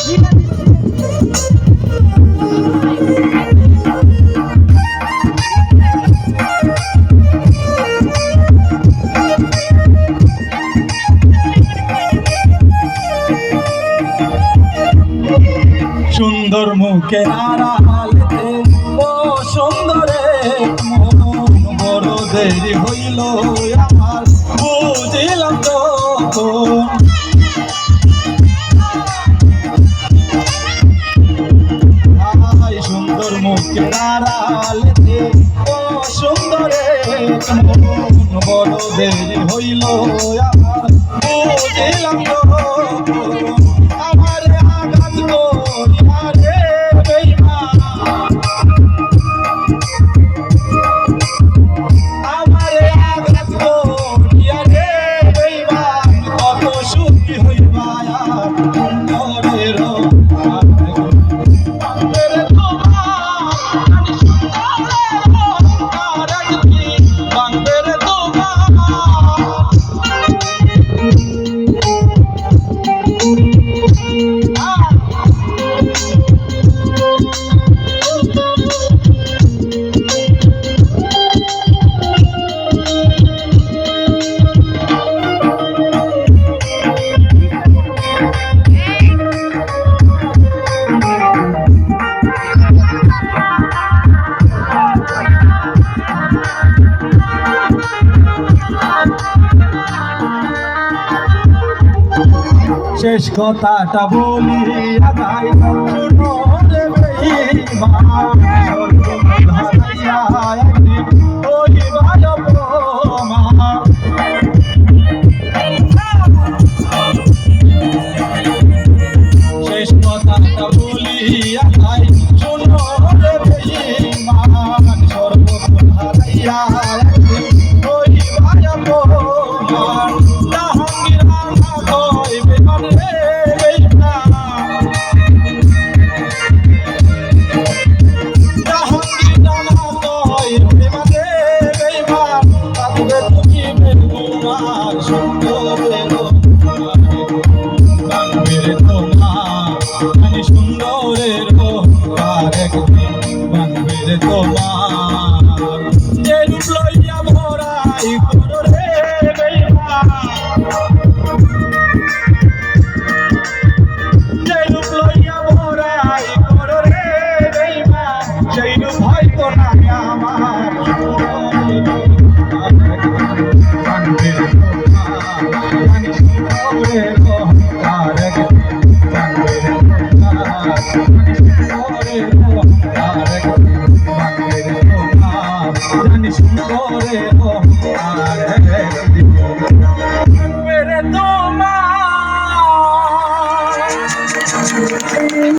সুন্দর মুখে আড়ালেতে ও সুন্দরে মন বড় দেরি হইল আমার বুঝিলাম তখন সুন্দর মুখে আড়ালেতে ও সুন্দরে মন বড় দেরি হইল আমার বুঝিলাম তখন শেষ কথাটা বলি আগাই শুনো রে বেঈমান ধরাইয়া একদিন হইবা অপমান শেষ কথাটা বলি আগাই শুনো রে বেঈমান সর্বত্র ধরাইয়া একদিন হইবা অপমান সুন্দরের তোমার যে রূপ লইয়া ভরাই করো রে বেঈমান যে রূপ